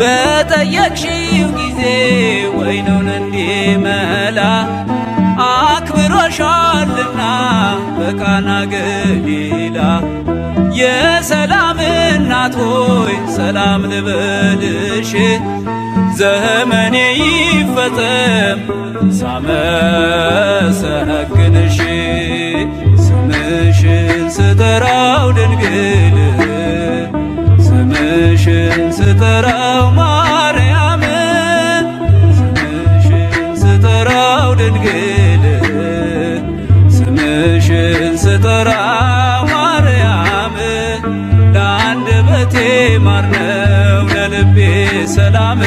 በጠየቅሽው ጊዜ ወይኑን እንዲመላ አክብሮሻልና በቃና ገሊላ። የሰላም እናት ሆይ ሰላም ልበልሽ፣ ዘመኔ ይፈጸም ሳመሰግንሽ። ስምሽን ስጠራው ድንግል፣ ስምሽን ስጠራው ማርያም፣ ስምሽን ስጠራው ድንግል፣ ስምሽን ስጠራው ማርያም። ለአንደበቴ ማር ነው ለልቤ ሰላም፣